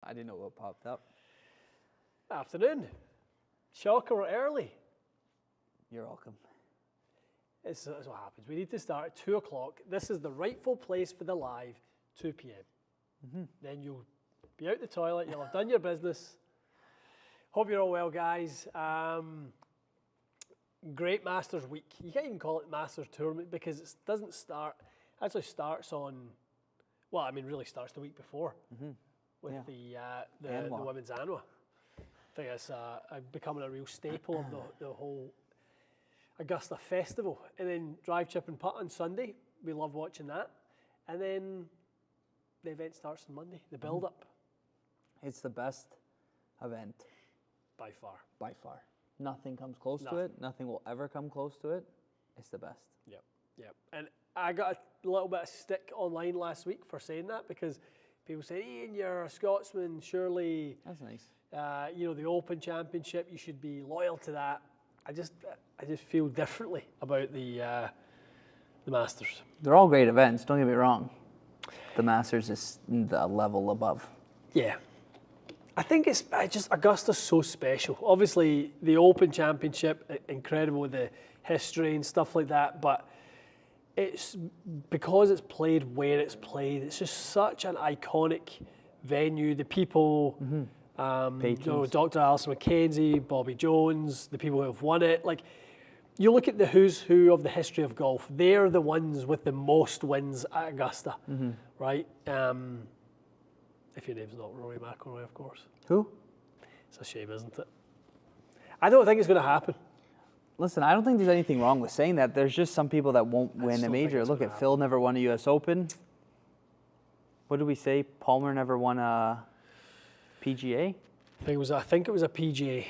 I didn't know what popped up. Afternoon. Shocker or early. You're welcome. This is what happens. We need to start at 2 o'clock. This is the rightful place for the live, 2 p.m. Mm-hmm. Then you'll be out the toilet. You'll have done your business. Hope you're all well, guys. Great Masters week. You can't even call it Masters tournament because it doesn't start. Actually starts on. Well, I mean, really starts the week before with the women's Anwa. I think it's becoming a real staple of the whole Augusta festival. And then drive, chip and putt on Sunday. We love watching that. And then the event starts on Monday, the build-up. It's the best event. By far. By far. Nothing comes close to it. Nothing will ever come close to it. It's the best. Yep, yep. And I got a little bit of stick online last week for saying that because people say, Ian, you're a Scotsman, surely. That's nice. The Open Championship, you should be loyal to that. I just feel differently about the Masters. They're all great events, don't get me wrong. The Masters is the level above. Yeah. I think it's just Augusta's so special. Obviously, the Open Championship, incredible with the history and stuff like that, but it's because it's played where it's played. It's just such an iconic venue. The people, Dr. Alison McKenzie, Bobby Jones, the people who have won it. Like, you look at the who's who of the history of golf. They're the ones with the most wins at Augusta, right? If your name's not Rory McIlroy, of course. Who? It's a shame, isn't it? I don't think it's going to happen. Listen, I don't think there's anything wrong with saying that. There's just some people that won't win a major. Look at Phil never won a U.S. Open. What did we say? Palmer never won a PGA. I think it was a PGA.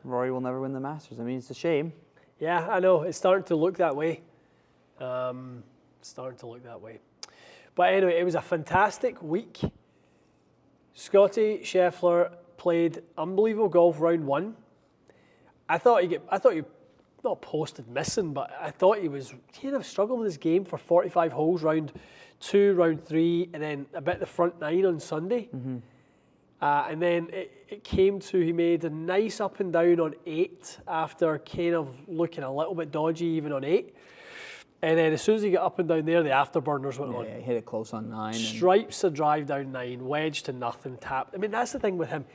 Rory will never win the Masters. I mean, it's a shame. Yeah, I know. It's starting to look that way. But anyway, it was a fantastic week. Scottie Scheffler played unbelievable golf round one. I thought he not posted missing, but I thought he was kind of struggling with his game for 45 holes, round two, round three, and then a bit the front nine on Sunday. And then it came to, he made a nice up and down on 8 after kind of looking a little bit dodgy even on 8. And then as soon as he got up and down there, the afterburners went on. Yeah, hit it close on 9. Stripes a drive down 9, wedge to nothing, tap. I mean, that's the thing with him.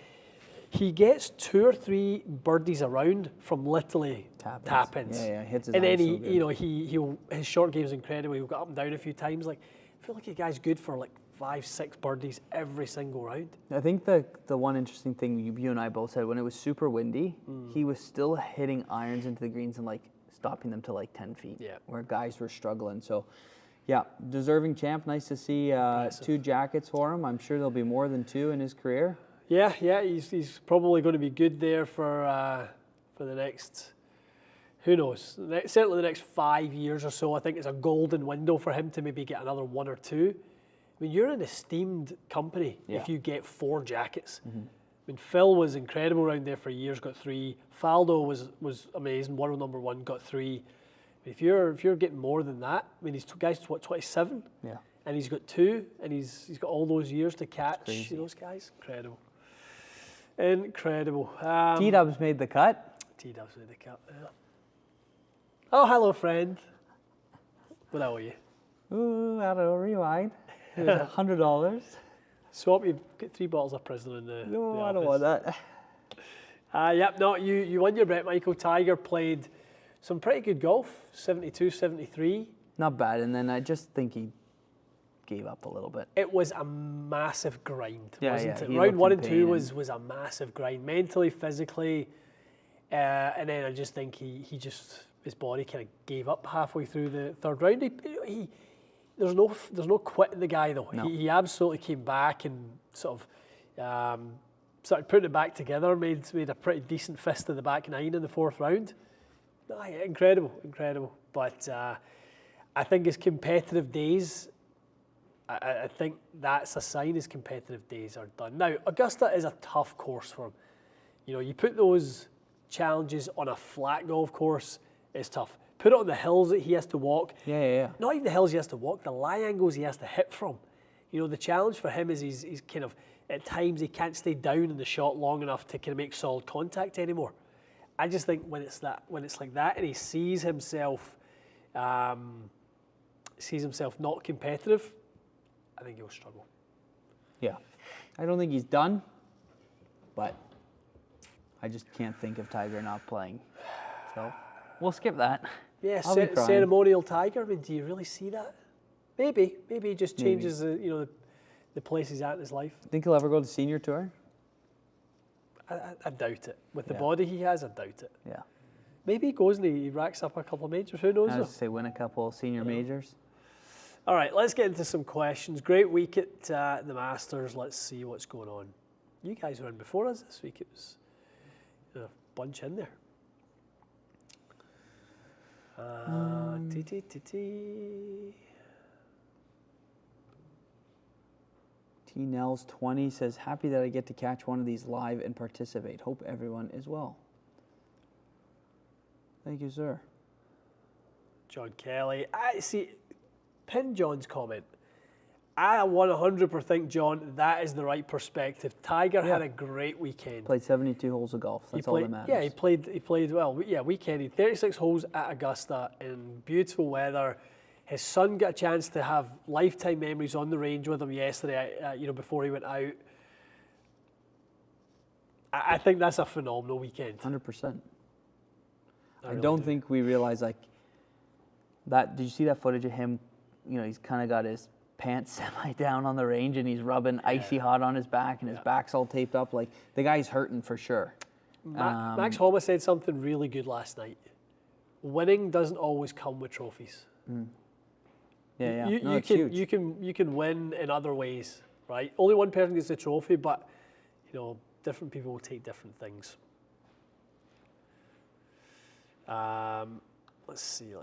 He gets 2 or 3 birdies around from literally tap-ins. Yeah, hits his and then his short game's incredible. He'll go up and down a few times. Like, I feel like a guy's good for like 5, 6 birdies every single round. I think the one interesting thing you and I both said, when it was super windy, he was still hitting irons into the greens and like stopping them to like 10 feet, where guys were struggling. So, yeah, deserving champ. Nice to see 2 jackets for him. I'm sure there'll be more than 2 in his career. Yeah, he's probably going to be good there for the next, who knows, certainly the next 5 years or so. I think it's a golden window for him to maybe get another 1 or 2. I mean, you're an esteemed company if you get 4 jackets. I mean, Phil was incredible around there for years, got 3. Faldo was amazing, world number 1, got 3. I mean, if you're getting more than that, I mean, these guys, what, 27? Yeah. And he's got 2, and he's got all those years to catch those guys. Incredible. T-Dubs made the cut. T-Dubs made the cut, yeah. Oh, hello, friend. What owe you? Ooh, I don't know, rewind. It was $100. Swap, you get 3 bottles of Prison in the No, the I don't want that. Yep, no, you won your bet, Michael. Tiger played some pretty good golf, 72, 73. Not bad, and then I just think he gave up a little bit. It was a massive grind, wasn't it? He Round 1 and 2 was a massive grind, mentally, physically, and then I just think his body kind of gave up halfway through the third round. There's no quitting the guy though. No. He absolutely came back and sort of started putting it back together. Made a pretty decent fist of the back 9 in the 4th round. Incredible. But I think his competitive days, I think that's a sign his competitive days are done. Now, Augusta is a tough course for him. You know, you put those challenges on a flat golf course, it's tough. Put it on the hills that he has to walk. Yeah. Not even the hills he has to walk, the lie angles he has to hit from. You know, the challenge for him is he's kind of at times he can't stay down in the shot long enough to kind of make solid contact anymore. I just think when it's like that, and he sees himself not competitive, I think he'll struggle. Yeah, I don't think he's done, but I just can't think of Tiger not playing. So we'll skip that. Yeah, ceremonial Tiger. I mean, do you really see that? Maybe he just changes the place he's at in his life. Think he'll ever go to the senior tour? I doubt it. With the body he has, I doubt it. Yeah. Maybe he goes and he racks up a couple of majors. Who knows? I was say win a couple senior majors. All right, let's get into some questions. Great week at the Masters. Let's see what's going on. You guys were in before us this week. It was a bunch in there. T-Nels 20 says, happy that I get to catch one of these live and participate. Hope everyone is well. Thank you, sir. John Kelly. I see, pin John's comment. I 100% think, John, that is the right perspective. Tiger had a great weekend. Played 72 holes of golf. That's all that matters. Yeah, he played well. Yeah, weekend. 36 holes at Augusta in beautiful weather. His son got a chance to have lifetime memories on the range with him yesterday, before he went out. I think that's a phenomenal weekend. 100%. I really don't think we realize, like, that. Did you see that footage of him? He's kind of got his pants semi down on the range and he's rubbing icy hot on his back and his back's all taped up. Like, the guy's hurting for sure. Max Homa said something really good last night. Winning doesn't always come with trophies. Yeah. You can win in other ways, right? Only one person gets the trophy, but different people will take different things. Let's see.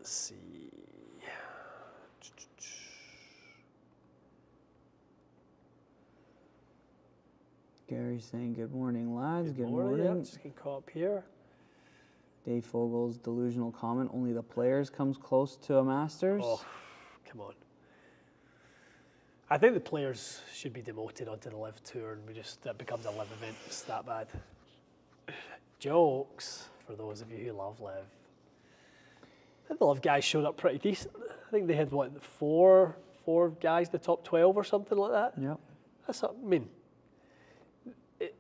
Gary's saying, good morning, lads. Good morning. Yeah, just getting caught up here. Dave Fogel's delusional comment, only the players comes close to a Masters. Oh, come on. I think the players should be demoted onto the Live Tour and it becomes a Live event. It's that bad. Jokes for those of you who love Live. I think the Live guys showed up pretty decent. I think they had, four guys in the top 12 or something like that? Yep.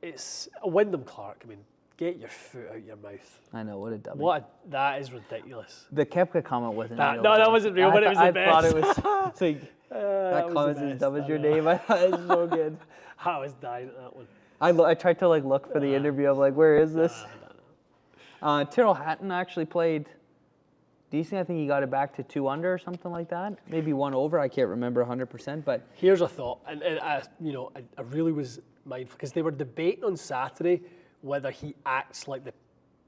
It's a Wyndham Clark. Get your foot out your mouth. I know, what a dummy. That is ridiculous. The Koepka comment wasn't real. No, that wasn't real, but it was the best. I thought it was like, that comment's as dumb as your name. I thought it was so good. I was dying at that one. I tried to look for the interview. I'm like, where is this? Tyrrell Hatton actually played decent. I think he got it back to 2 under or something like that. Maybe 1 over. I can't remember 100%. But here's a thought, and I really was mindful because they were debating on Saturday whether he acts like the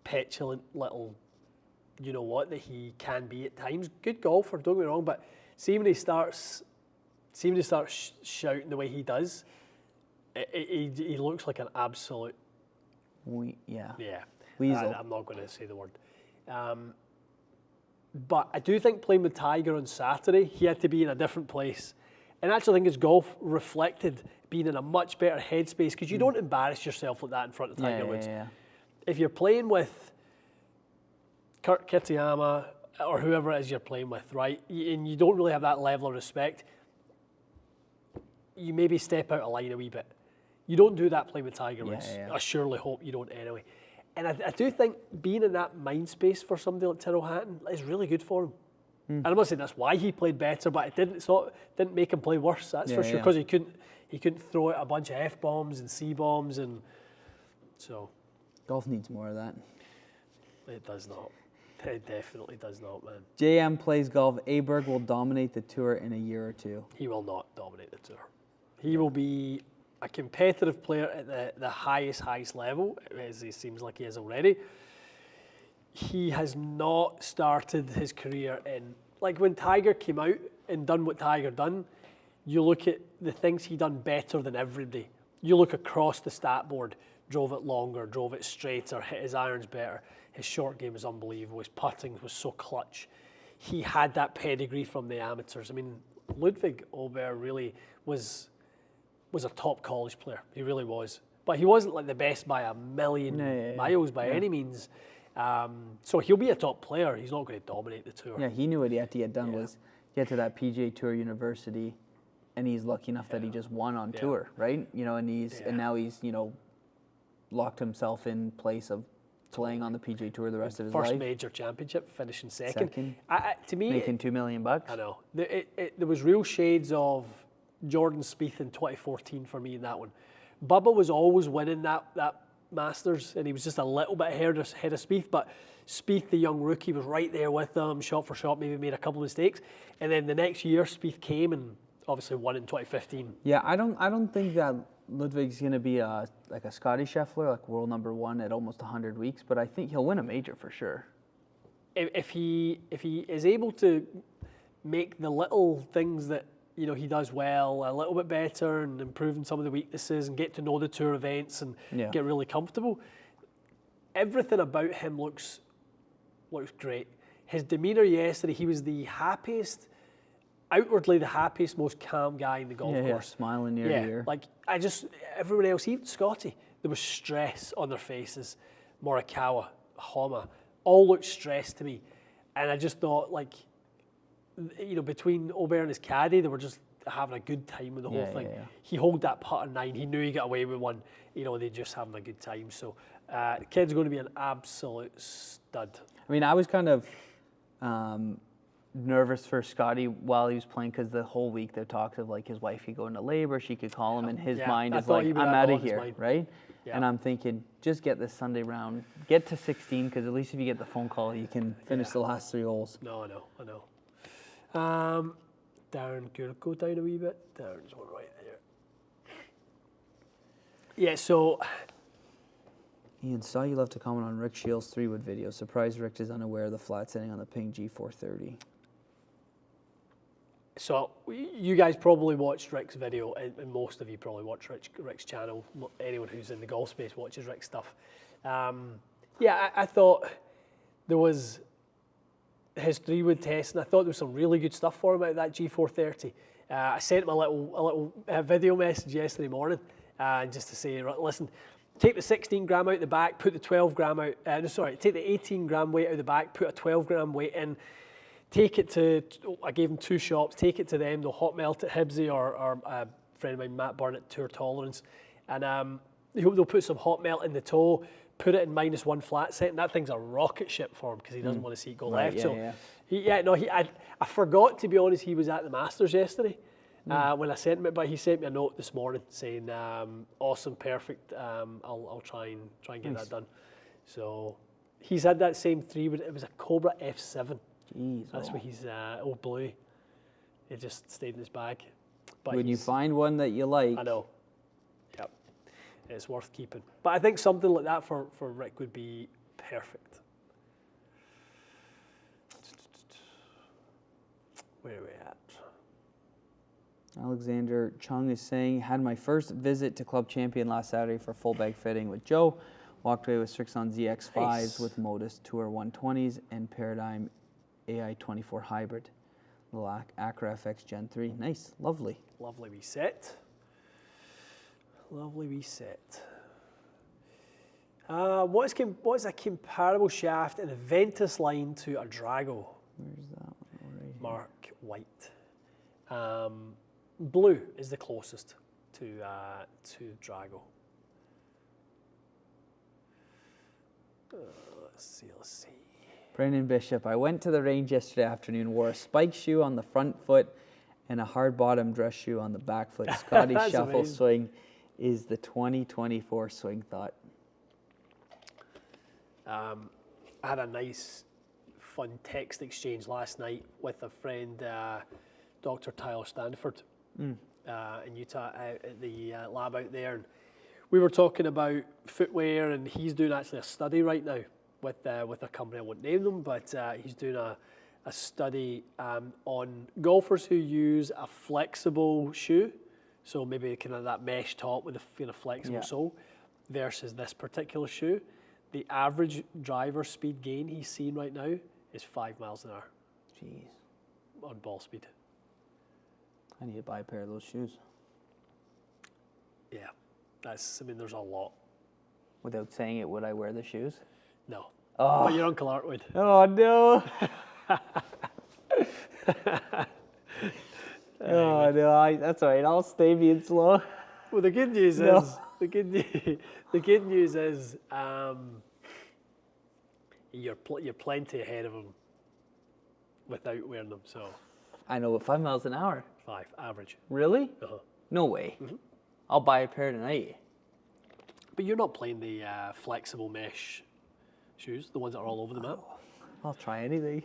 petulant little, that he can be at times. Good golfer, don't get me wrong, but see when he starts shouting the way he does, he looks like an absolute. Yeah. Weasel. I'm not going to say the word. But I do think playing with Tiger on Saturday, he had to be in a different place. And I actually think his golf reflected being in a much better headspace because you don't embarrass yourself like that in front of Tiger Woods. Yeah. If you're playing with Kurt Kitayama or whoever it is you're playing with, right, and you don't really have that level of respect, you maybe step out of line a wee bit. You don't do that playing with Tiger Woods. Yeah. I surely hope you don't anyway. And I do think being in that mind space for somebody like Tyrrell Hatton is really good for him. And I'm not saying that's why he played better, but it didn't make him play worse. That's for sure, because he couldn't throw out a bunch of F-bombs and C-bombs, and so golf needs more of that. It does not. It definitely does not, man. JM plays golf. Aberg will dominate the tour in a year or two. He will not dominate the tour. He will be a competitive player at the highest level, as he seems like he is already. He has not started his career in, like when Tiger came out and done what Tiger done, you look at the things he done better than everybody. You look across the stat board, drove it longer, drove it straighter, hit his irons better. His short game was unbelievable. His putting was so clutch. He had that pedigree from the amateurs. Ludvig Aberg really was was a top college player. He really was. But he wasn't like the best by a million miles by any means. So he'll be a top player. He's not going to dominate the tour. Yeah, he knew what he had to get done was get to that PGA Tour University, and he's lucky enough that he just won on tour, right? You know, and now he's, you know, locked himself in place of playing on the PGA Tour the rest of his life. First major championship, finishing second. To me, making $2 million. I know. There was real shades of Jordan Spieth in 2014 for me in that one. Bubba was always winning that Masters, and he was just a little bit ahead of Spieth, but Spieth, the young rookie, was right there with them, shot for shot, maybe made a couple of mistakes. And then the next year, Spieth came and obviously won in 2015. Yeah, I don't think that Ludvig's going to be like a Scottie Scheffler, like world number one at almost 100 weeks, but I think he'll win a major for sure. If he is able to make the little things that, you know, he does well a little bit better and improving some of the weaknesses and get to know the tour events and get really comfortable, everything about him looks great. His demeanour yesterday, he was the happiest, outwardly the happiest, most calm guy in the golf course. Smiling ear to ear. Like, everyone else, even Scottie, there was stress on their faces. Morikawa, Homa, all looked stressed to me. And I just thought, like, you know, between Aberg and his caddy, they were just having a good time with the whole thing. He holed that putt on 9. He knew he got away with one. You know, they're just having a good time. So, the kid's going to be an absolute stud. I mean, I was kind of nervous for Scottie while he was playing because the whole week there talks of like his wife could go into labor, she could call him, and his mind is like, I'm out of here, right? Yeah. And I'm thinking, just get this Sunday round, get to 16, because at least if you get the phone call, you can finish the last 3 holes. No, I know. Darren, go down a wee bit. Darren's one right there. Yeah, so Ian, saw you left a comment on Rick Shields' 3-wood video. Surprised Rick is unaware of the flat setting on the Ping G430. So you guys probably watched Rick's video, and most of you probably watch Rick's channel. Anyone who's in the golf space watches Rick's stuff. I thought there was his 3-wood test, and I thought there was some really good stuff for him out of that G430. I sent him a little video message yesterday morning, just to say, listen, take the 16 gram out the back, put the 12 gram out, take the 18 gram weight out the back, put a 12 gram weight in, take it to, I gave him 2 shops, take it to them, they'll hot melt at Hibsy or a friend of mine, Matt Burnett, Tour Tolerance, and they'll put some hot melt in the toe, put it in -1 flat set, and that thing's a rocket ship for him because he doesn't want to see it go left. I forgot, to be honest, he was at the Masters yesterday when I sent him it, but he sent me a note this morning saying, awesome, perfect, I'll try and get that done. So he's had that same 3-wood, it was a Cobra F7. Jeez, that's what he's, old Bluey. It just stayed in his bag. But when you find one that you like. I know. Yep. It's worth keeping. But I think something like that for Rick would be perfect. Where are we at? Alexander Chung is saying, had my first visit to Club Champion last Saturday for full bag fitting with Joe. Walked away with Strixon ZX5s with Modus Tour 120s and Paradigm AI24 Hybrid. Little Acura FX Gen 3. Nice. Lovely. Lovely wee set. Lovely wee set. What is a comparable shaft in a Ventus line to a Drago? Where's that one? Right here. Mark White. Blue is the closest to Drago. Let's see. Brendan Bishop, I went to the range yesterday afternoon, wore a spike shoe on the front foot and a hard bottom dress shoe on the back foot. Scottie Shuffle amazing. Swing is the 2024 swing thought. I had a nice, fun text exchange last night with a friend, Dr. Tyler Stanford, in Utah, at the lab out there. And we were talking about footwear, and he's doing actually a study right now with a company, I won't name them, but he's doing a study on golfers who use a flexible shoe, so maybe kind of that mesh top with a flexible sole, versus this particular shoe. The average driver speed gain he's seen right now is 5 miles an hour. Jeez. On ball speed. I need to buy a pair of those shoes. Yeah, I mean, there's a lot. Without saying it, would I wear the shoes? No. Oh. But your Uncle Art would. Oh, no. Oh, no, that's all right. I'll stay being slow. Well, the good news is, the good news is, you're plenty ahead of him without wearing them. So. I know, 5 miles an hour. 5 average. Really? Uh-huh. No way. I'll buy a pair tonight. But you're not playing the flexible mesh shoes, the ones that are all over the map. I'll try anything.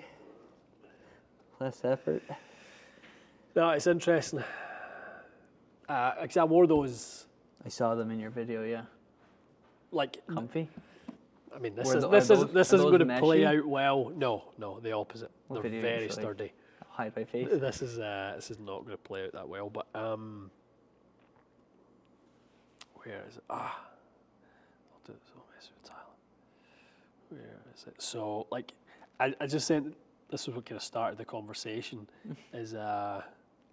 Less effort. No, it's interesting. Because I wore those. I saw them in your video, yeah. Like comfy. I mean, this isn't going to play out well. No, the opposite. What They're very sturdy. I'll hide my face. This is not going to play out that well. But where is it? I'll do this. I'll mess with Tyler. Where is it? So like, I just said this is what kind of started the conversation. Is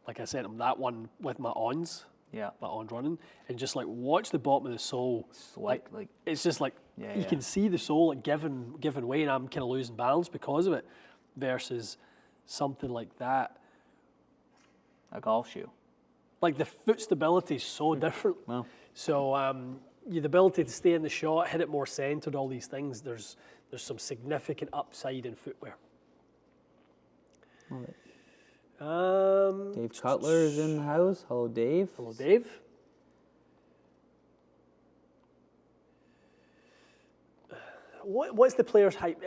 like I sent him that one with my ons. Yeah. My ons running, and just like watch the bottom of the sole. Like it's just like you can see the sole like giving way, and I'm kind of losing balance because of it. Versus something like that. A golf shoe. Like the foot stability is so different. Wow. So the ability to stay in the shot, hit it more centered, all these things. There's some significant upside in footwear. Love it. Dave Cutler is in the house. Hello, Dave. Hello, Dave. What's the player's hype?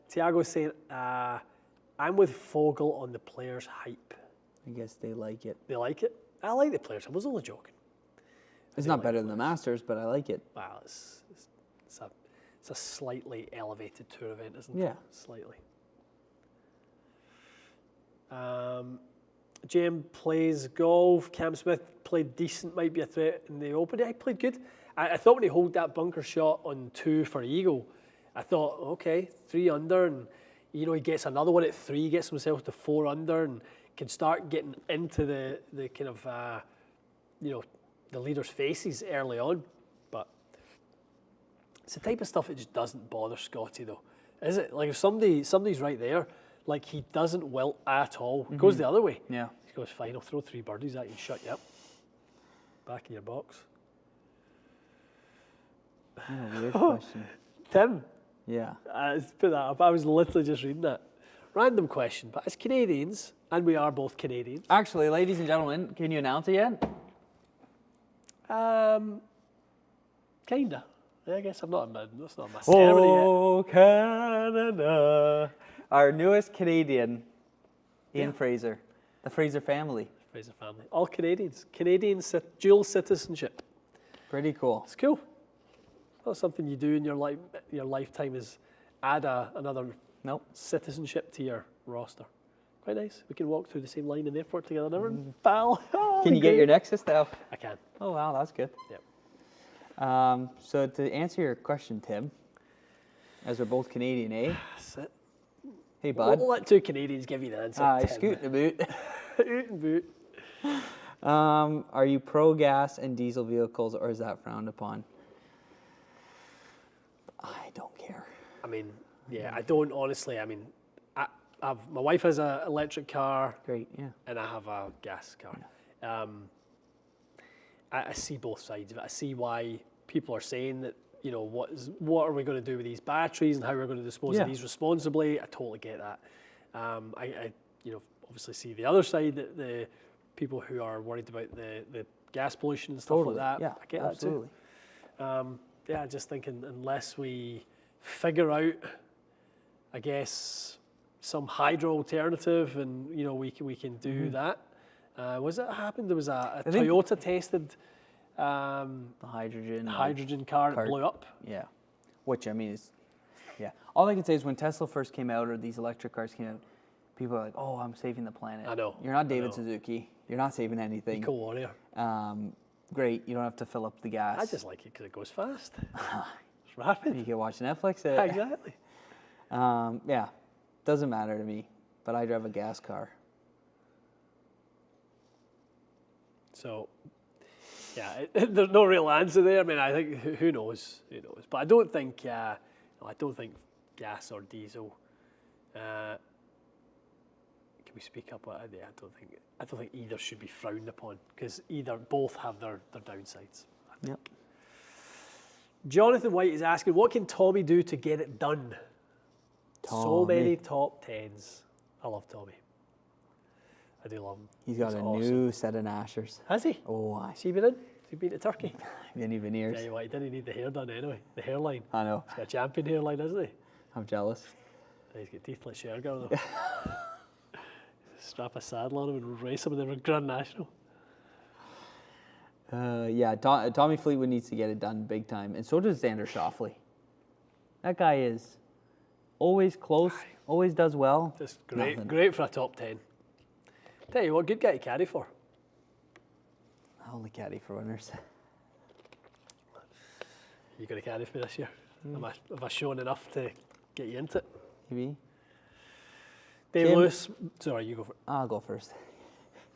Tiago's saying, I'm with Fogel on the player's hype. I guess they like it. They like it? I like the players. I was only joking. It's not better than the Masters, but I like it. Wow, it's a slightly elevated tour event, isn't it? Yeah. Slightly. James plays golf. Cam Smith played decent, might be a threat in the Open. Yeah, he played good. I thought when he holed that bunker shot on 2 for eagle, I thought, okay, 3 under, and he gets another one at 3, gets himself to 4 under, and can start getting into the kind of the leaders' faces early on. But it's the type of stuff that just doesn't bother Scottie, though, is it? Like if somebody's right there, like he doesn't wilt at all. It goes the other way. Yeah. He goes, fine, I'll throw 3 birdies at you and shut you up. Back in your box. A weird question. Tim. Yeah. Let's put that up. I was literally just reading that. Random question, but as Canadians, and we are both Canadians. Actually, ladies and gentlemen, can you announce it yet? Kinda. I guess that's not my ceremony yet. Oh, Canada. Our newest Canadian, Ian Fraser. The Fraser family. Fraser family. All Canadians. Canadian dual citizenship. Pretty cool. It's cool. Not something you do in your lifetime is add another citizenship to your roster. Quite nice. We can walk through the same line in the airport together never, pal. Oh, can you get your Nexus now? I can. Oh, wow, that's good. Yep. So to answer your question, Tim, as we're both Canadian, eh? That's it. Hey, bud. We'll let 2 Canadians give you the answer. Scoot the boot. Oot and boot. Are you pro gas and diesel vehicles, or is that frowned upon? I don't care. I mean, yeah, I don't honestly. I mean, my wife has an electric car. Great, yeah. And I have a gas car. Yeah. I see both sides of it. I see why people are saying that, what are we going to do with these batteries and how we're going to dispose of these responsibly. I totally get that. I obviously see the other side, that the people who are worried about the gas pollution and stuff like that. Yeah, I get absolutely. that too. Just thinking unless we figure out, I guess, some hydro alternative, and we can do that. Was it happened? There was a Toyota tested the hydrogen car that blew up. Yeah, which I mean is, all I can say is when Tesla first came out, or these electric cars came out, people are like, "Oh, I'm saving the planet." I know. You're not David Suzuki. You're not saving anything. Eco-warrior. Great. You don't have to fill up the gas. I just like it because it goes fast. It's rapid. You can watch Netflix. Exactly. Doesn't matter to me, but I drive a gas car. So, Yeah, there's no real answer there. I mean, I think who knows? Who knows? But I don't think gas or diesel. Can we speak up? I don't think either should be frowned upon because both have their downsides. Yep. Jonathan White is asking, what can Tommy do to get it done? So many top 10s. I love Tommy. I do love him. He's got new set of Nashers. Has he? Oh, aye. Has he been in? Has he been to Turkey? Any veneers? Tell you what, he didn't need the hair done anyway. The hairline. I know. He's got a champion hairline, hasn't he? I'm jealous. He's got teeth like Shergar though. Strap a saddle on him and race him in the Grand National. Tommy Fleetwood needs to get it done big time, and so does Xander Schauffele. That guy is always close, always does well. Just great for a top 10. Tell you what, good guy to caddy for. I only caddy for winners. You going to caddy for this year? Have I shown enough to get you into it? Maybe. Dave Lewis, sorry, you go first. I'll go first.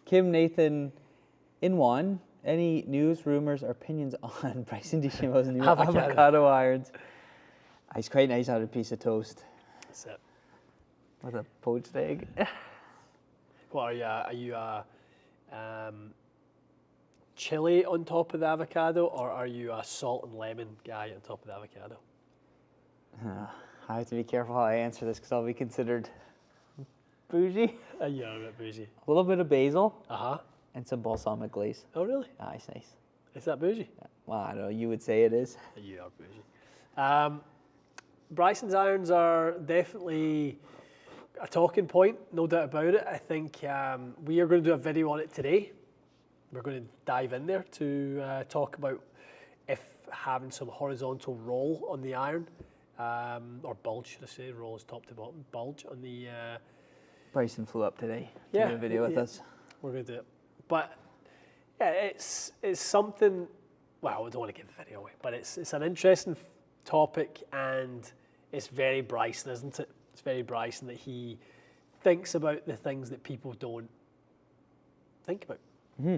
Kim Nathan, in one, any news, rumors, or opinions on Bryson DeChambeau's new avocado irons? He's quite nice out of a piece of toast. That's it. With a poached egg. What are you chili on top of the avocado, or are you a salt and lemon guy on top of the avocado? I have to be careful how I answer this because I'll be considered bougie. Yeah, a bit bougie. A little bit of basil. Uh-huh. And some balsamic glaze. Oh, really? Nice. Is that bougie? Yeah. Well, I don't know. You would say it is. You are bougie. Bryson's irons are definitely a talking point, no doubt about it. I think we are going to do a video on it today. We're going to dive in there to talk about if having some horizontal roll on the iron, or bulge, should I say, roll is top to bottom, bulge on the... Bryson flew up today to do a video with us. We're going to do it. But yeah, it's something, well, I don't want to give the video away, but it's an interesting topic, and it's very Bryson, isn't it? It's very Bryson that he thinks about the things that people don't think about. Mm-hmm.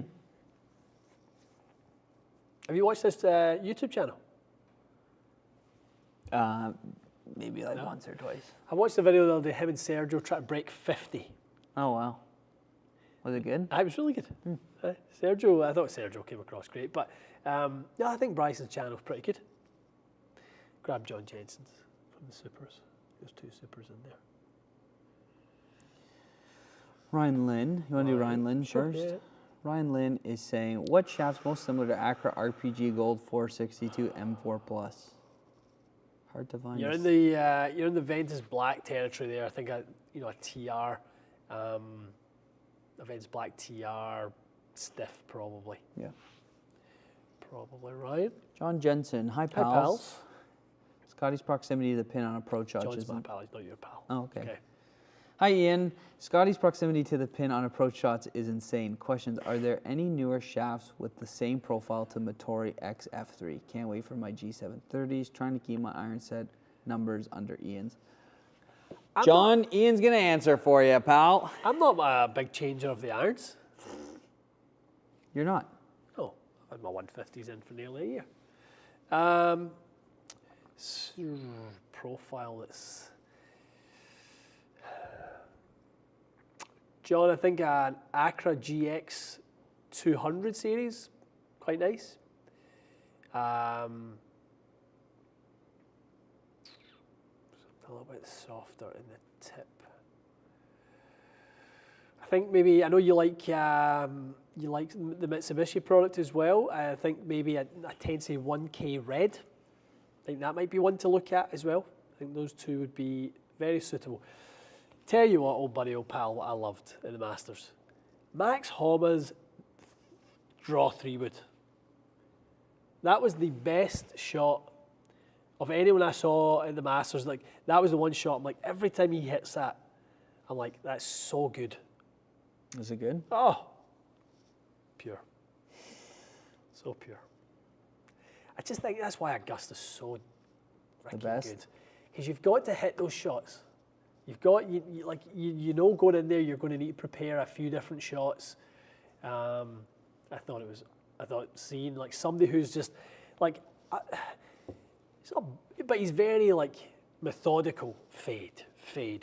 Have you watched this YouTube channel? Maybe like once or twice. I watched the video the other day, him and Sergio try to break 50. Oh, wow. Was it good? It was really good. I thought Sergio came across great, but I think Bryson's channel's pretty good. Grab John Jensen's from the Supers. There's 2 Supers in there. Ryan Lynn. You want to do Ryan Lynn first? Yeah. Ryan Lynn is saying, what shaft's most similar to Acura RPG Gold 462 M4 Plus? Hard to find. You're in the Ventus Black territory there. I think a TR, a Ventus Black TR stiff probably. Yeah. Probably right. John Jensen. Hi pals. Scottie's proximity to the pin on approach shot. John's my pal. He's not your pal. Oh, okay. Hi Ian. Scottie's proximity to the pin on approach shots is insane. Questions: are there any newer shafts with the same profile to Motori X F3? Can't wait for my G730s. Trying to keep my iron set numbers under Ian's. Ian's going to answer for you, pal. I'm not a big changer of the irons. You're not? No. I've had my 150s in for nearly a year. Profile that's... John, I think an Acura GX 200 series, quite nice. Something a little bit softer in the tip. I think maybe, I know you like the Mitsubishi product as well. I think maybe a Tensei 1K Red. I think that might be one to look at as well. I think those two would be very suitable. Tell you what, old buddy, old pal, what I loved in the Masters. Max Homa's draw 3-wood. That was the best shot of anyone I saw in the Masters. Like, that was the one shot, I'm like, every time he hits that, I'm like, that's so good. Is it good? Oh, pure. So pure. I just think that's why Augusta's so freaking good. Because you've got to hit those shots. You've got, you know going in there, you're going to need to prepare a few different shots. I thought it was I thought seeing like somebody who's just like, but he's very like methodical, fade,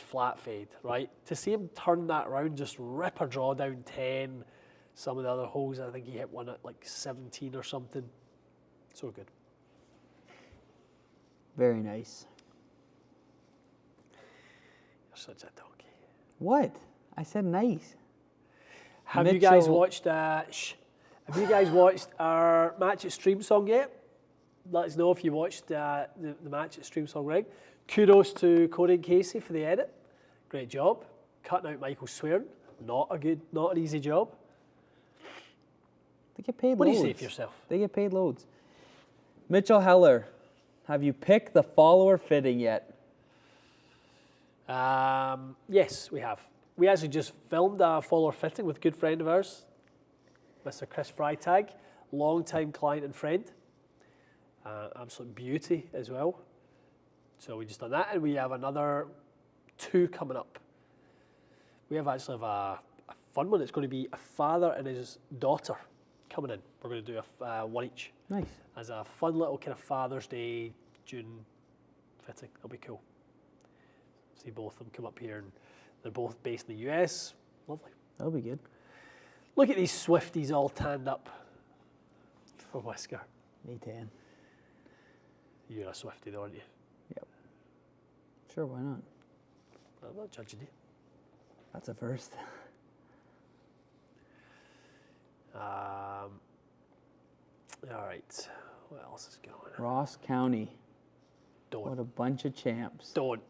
flat fade, right? To see him turn that around, just rip a draw down 10, some of the other holes, I think he hit one at like 17 or something. So good. Very nice. You're such a donkey. What? I said nice. Have you guys watched our match at Stream Song yet? Let us know if you watched the match at Stream Song Rig. Kudos to Corey and Casey for the edit. Great job. Cutting out Michael swearing. Not an easy job. They get paid loads. What do you say for yourself? They get paid loads. Mitchell Heller, have you picked the follower fitting yet? Yes, we have. We actually just filmed a follower fitting with a good friend of ours, Mr. Chris Freitag, long-time client and friend. Absolute beauty as well. So we just done that, and we have another 2 coming up. We actually have a fun one. It's going to be a father and his daughter coming in. We're going to do one each. Nice. As a fun little kind of Father's Day, June fitting. That'll be cool. See both of them come up here, and they're both based in the US. Lovely. That'll be good. Look at these Swifties all tanned up for Whisker. Me tan. You're a Swiftie though, aren't you? Yep. Sure, why not? I'm not judging you. That's a first. All right. What else is going on? Ross County. Don't. What a bunch of champs. Don't.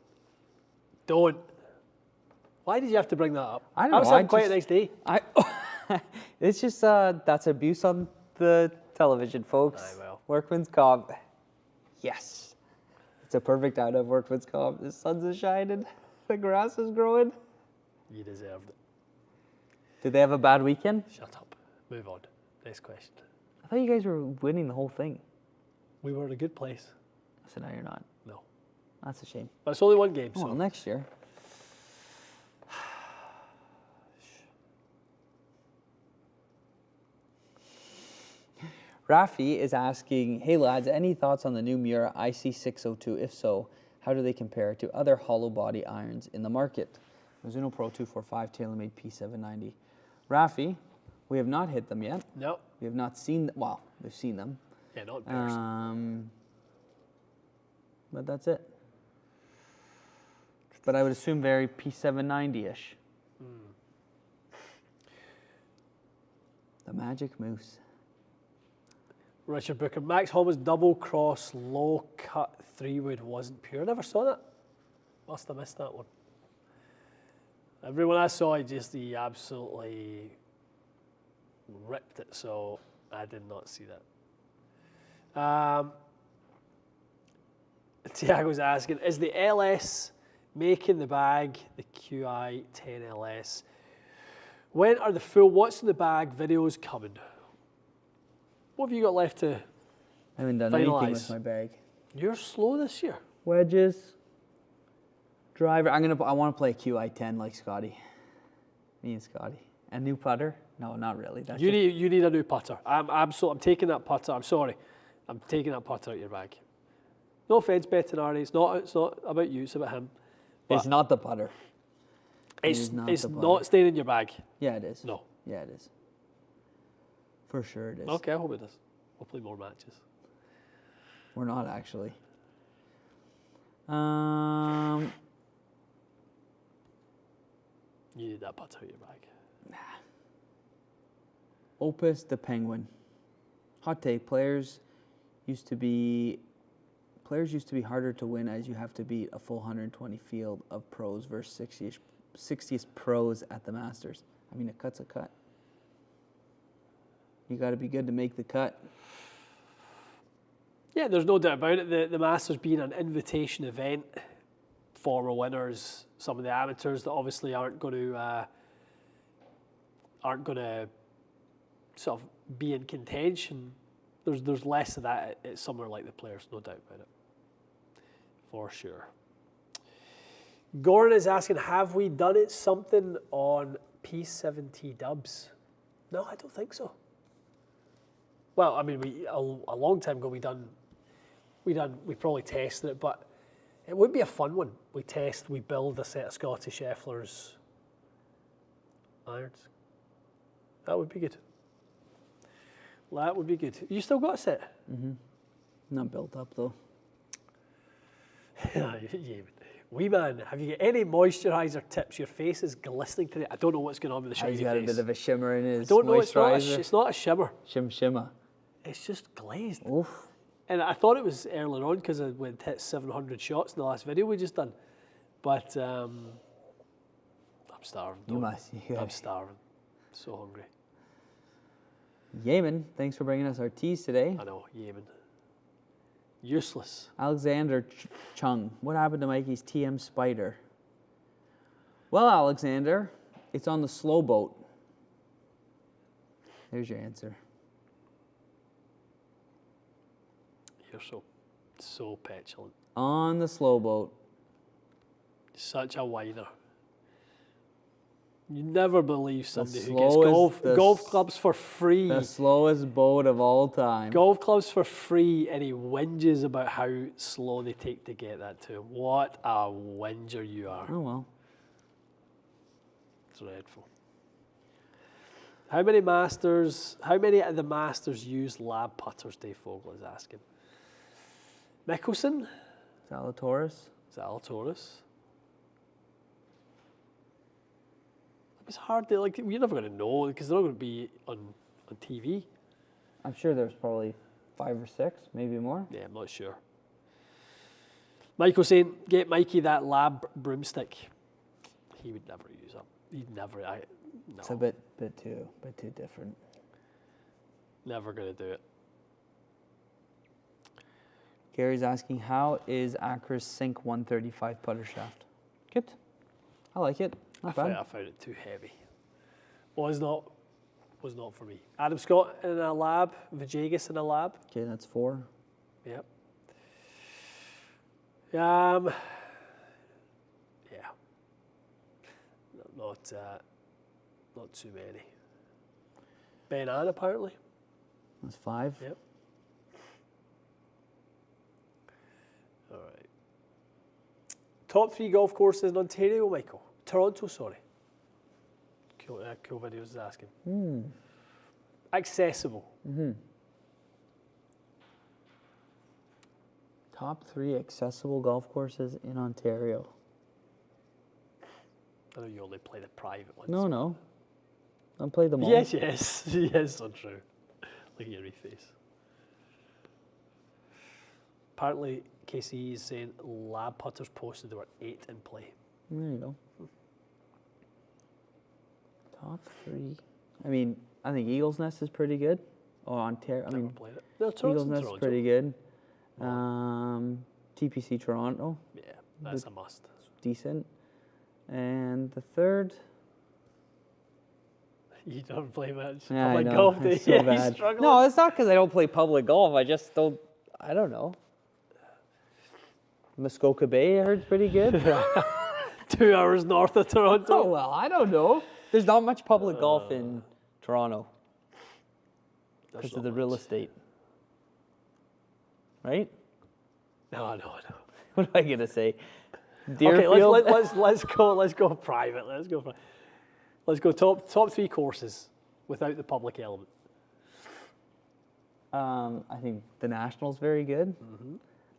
Why did you have to bring that up? I don't know. I was having quite a nice day. It's just, that's abuse on the television, folks. I will. Workman's comp. Yes. It's a perfect out of workman's comp. The sun's is shining. The grass is growing. You deserved it. Did they have a bad weekend? Shut up. Move on. Next question. I thought you guys were winning the whole thing. We were in a good place. So now you're not. No. That's a shame. But it's only one game, so. Well, next year. Rafi is asking, hey lads, any thoughts on the new Miura IC602? If so, how do they compare to other hollow body irons in the market? Mizuno Pro 245 TaylorMade P790. Rafi, we have not hit them yet. No. We have not seen them. Well, we've seen them. Yeah, not in person. But that's it. But I would assume very P790-ish. The Magic Moose. Richard Booker. Max Homa's double cross low cut 3-wood wasn't pure. Never saw that. Must have missed that one. Everyone I saw, he absolutely ripped it, so I did not see that. Tiago's asking, is the LS making the bag, the QI 10 LS? When are the full what's in the bag videos coming? What have you got left to I haven't done finalize? anything with my bag. You're slow this year. Wedges. Driver. I want to play a QI 10 like Scottie. Me and Scottie. A new putter? No, not really. You need a new putter. I'm taking that putter. I'm sorry. I'm taking that putter out of your bag. No offense, Bettinardi. It's not about you. It's about him. It's not the putter. It's not staying in your bag. Yeah, it is. No. Yeah, it is. For sure it is. Okay, I hope it is. We'll play more matches. We're not actually. You need that putter out of your bag. Nah. Opus the Penguin. Hot take. Players used to be harder to win as you have to beat a full 120 field of pros versus 60th pros at the Masters. I mean, a cut's a cut. You got to be good to make the cut. Yeah, there's no doubt about it. The Masters being an invitation event, former winners, some of the amateurs that obviously aren't going to sort of be in contention. There's less of that at somewhere like the Players, no doubt about it. For sure. Gordon is asking, have we done it something on P7T dubs? No, I don't think so. Well, I mean, a long time ago we probably tested it, but it would be a fun one. We build a set of Scottie Scheffler's irons. That would be good. That would be good. You still got a set? Mm-hmm. Not built up though. Yeah, wee man, have you got any moisturiser tips? Your face is glistening today. I don't know what's going on with the shiny face. He's got a bit of a shimmer in his I don't know. moisturiser. It's not a shimmer. Shimmer. It's just glazed. Oof. And I thought it was earlier on because I went hit 700 shots in the last video we just done. But I'm starving. You must. Yeah. I'm starving. So hungry. Yemen, thanks for bringing us our teas today. I know, Yemen. Useless. Alexander Chung, what happened to Mikey's TM Spider? Well, Alexander, it's on the slow boat. There's your answer. You're so petulant. On the slow boat. Such a whiner. You never believe somebody who gets golf clubs for free. The slowest boat of all time. Golf clubs for free, and he whinges about how slow they take to get that to him. What a whinger you are. Oh, well. Dreadful. How many of the Masters use lab putters, Dave Fogel is asking. Mickelson? Zalatoris. It's hard to, like, you're never going to know because they're not going to be on TV. I'm sure there's probably 5 or 6, maybe more. Yeah, I'm not sure. Michael saying, get Mikey that lab broomstick. He would never use that. He'd never, no. It's a bit too different. Never going to do it. Gary's asking, how is Acra's Sync 135 putter shaft? Good. I like it. Not bad. I found it too heavy. Was not for me. Adam Scott in a lab, Vajagas in a lab. Okay, that's 4. Yep. Yeah. Not too many. Ben Ann apparently. That's 5. Yep. All right. Top 3 golf courses in Ontario, Michael. Toronto, sorry. Cool videos is asking. Accessible. Top 3 accessible golf courses in Ontario. I know you only play the private ones. No. I play them all. Yes, so true. Look at your face. Apparently, KCE is saying lab putters posted there were 8 in play. There you go. Top 3. I mean, I think Eagle's Nest is pretty good. Or Ontario. Never played it. No, Eagle's Nest is pretty good. TPC Toronto. Yeah, that's a must. Decent. And the third. You don't play much Yeah, public I know. golf, do you? It's so bad. He's struggling. No, it's not because I don't play public golf. I just don't. I don't know. Muskoka Bay, I heard, is pretty good. 2 hours north of Toronto. Oh, well, I don't know. There's not much public golf in Toronto because of the real estate. Right? No. What am I going to say? Okay, Deerfield? let's go private. Let's go top 3 courses without the public element. I think the National's very good.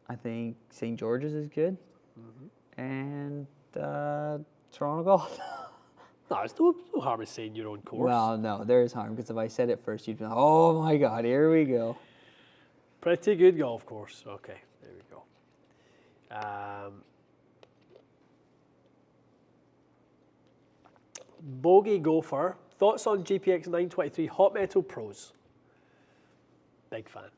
I think St. George's is good. And Toronto Golf. No, there's no harm in saying your own course. Well, no, there is harm because if I said it first, you'd be like, oh my God, here we go. Pretty good golf course. Okay, there we go. Bogey Gopher, thoughts on GPX 923 Hot Metal Pros? Big fan.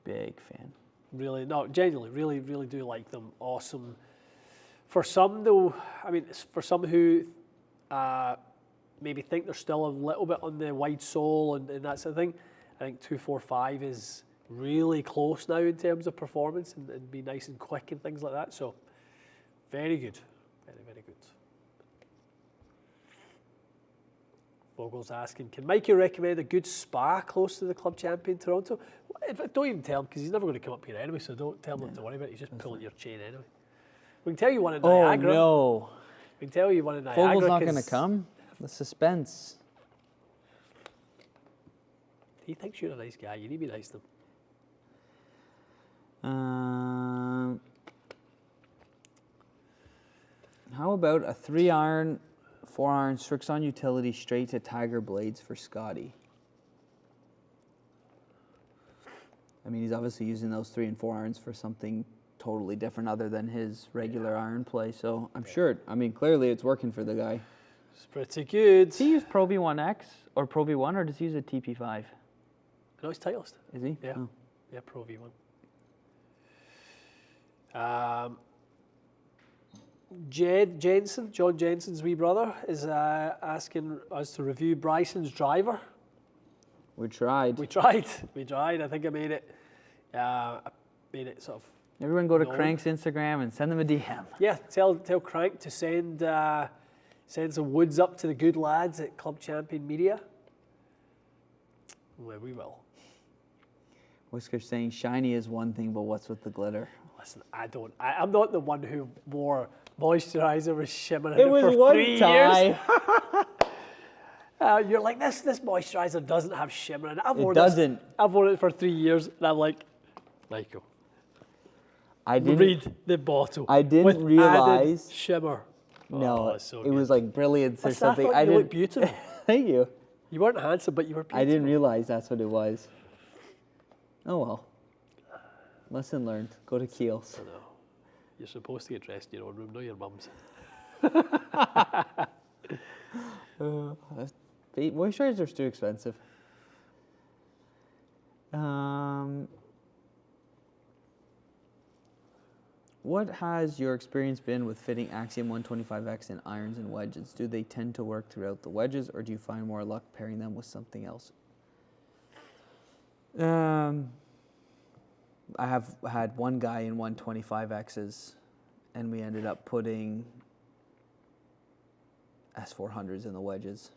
Big fan. Really, no, genuinely, really do like them. Awesome. For some though, I mean, for some who maybe think they're still a little bit on the wide sole and that sort of thing, I think 245 is really close now in terms of performance and be nice and quick and things like that. So, very good. Very, very good. Vogel's asking, can Mikey recommend a good spa close to the club champion Toronto? Don't even tell him, because he's never going to come up here anyway, so don't tell him not to worry about it. He's just pulling your chain anyway. We can tell you one in Niagara. Oh, no. We can tell you one in Niagara. Vogel's not going to come? The suspense. He thinks you're a nice guy. You need to be nice to him. How about a 3-iron, 4-iron Strixon utility straight to Tiger blades for Scottie? I mean, he's obviously using those 3 and 4 irons for something totally different other than his regular iron play. So I'm sure, I mean, clearly it's working for the guy. It's pretty good. Does he use Pro V1X or Pro V1, or does he use a TP5? No, he's Titleist. Is he? Yeah. Oh. Yeah, Pro V1. John Jensen's wee brother, is asking us to review Bryson's driver. We tried. We tried. I think I made it. I made it sort of. Everyone go to Crank's Instagram and send them a DM. Yeah, tell Crank to send some woods up to the good lads at Club Champion Media. Well, we will. Whisker's saying shiny is one thing, but what's with the glitter? Listen, I'm not the one who wore moisturizer with shimmering It was for one 3 time. You're like, this moisturizer doesn't have shimmer in it. I've worn it for 3 years, and I'm like, Michael, read the bottle. I didn't realize shimmer. No, so it was like brilliance or something. I thought you looked beautiful. Thank you. You weren't handsome, but you were beautiful. I didn't realize that's what it was. Oh well. Lesson learned. Go to Keel's. I know. You're supposed to get dressed in your own room, not your mum's. Moisturizer's too expensive. What has your experience been with fitting Axiom 125X in irons and wedges? Do they tend to work throughout the wedges, or do you find more luck pairing them with something else? I have had one guy in 125Xs, and we ended up putting S400s in the wedges.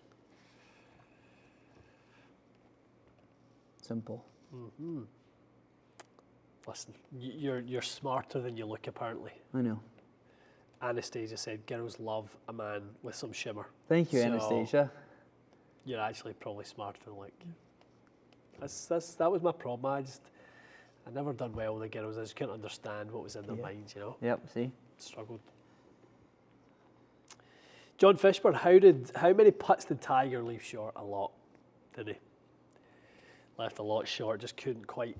Simple. Mm-hmm. Listen, you're smarter than you look, apparently. I know. Anastasia said, girls love a man with some shimmer. Thank you, Anastasia. You're actually probably smarter than like. That was my problem. I never done well with the girls. I just couldn't understand what was in their minds, you know. Yep, see? Struggled. John Fishburne, how many putts did Tiger leave short? A lot, did he? Left a lot short, just couldn't quite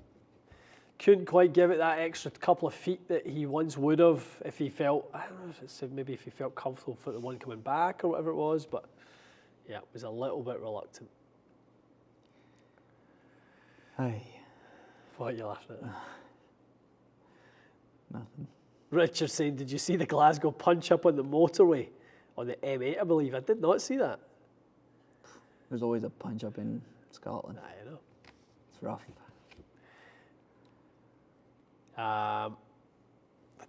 give it that extra couple of feet that he once would have if he felt, I don't know if it's maybe if he felt comfortable for the one coming back or whatever it was, but yeah, was a little bit reluctant. Aye. What are you laughing at? Nothing. Richard saying, did you see the Glasgow punch up on the motorway? On the M8, I believe. I did not see that. There's always a punch up in Scotland. I know. It's rough.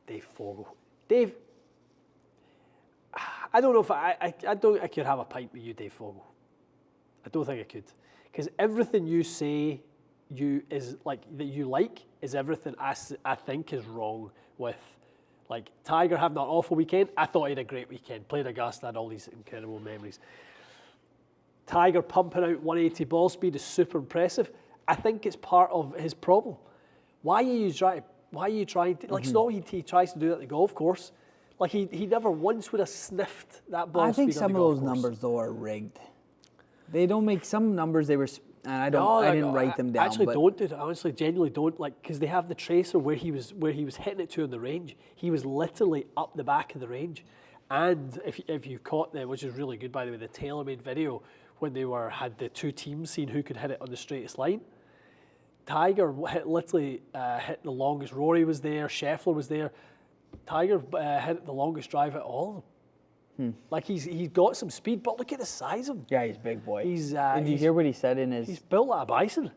Dave Fogel. Dave, I don't know if I could have a pint with you, Dave Fogel. I don't think I could. Because everything you say that you like is everything I think is wrong with. Like, Tiger having that awful weekend, I thought he had a great weekend. Played Augusta, had all these incredible memories. Tiger pumping out 180 ball speed is super impressive. I think it's part of his problem. Why are you trying to, like, it's not he tries to do that at the golf course. Like, he never once would have sniffed that ball speed. I think some of those course. numbers, though, are rigged. They don't make some numbers, they were, and I didn't write them down. I actually don't do it. I honestly, genuinely don't, like, because they have the tracer where he was hitting it to in the range. He was literally up the back of the range. And if you caught them, which is really good, by the way, the TaylorMade video, when they had the two teams seeing who could hit it on the straightest line. Tiger literally hit the longest. Rory was there, Scheffler was there. Tiger hit the longest drive at all of them. Like, he's got some speed, but look at the size of him. Yeah, he's a big boy. Did you hear what he said in his... He's built like a bison.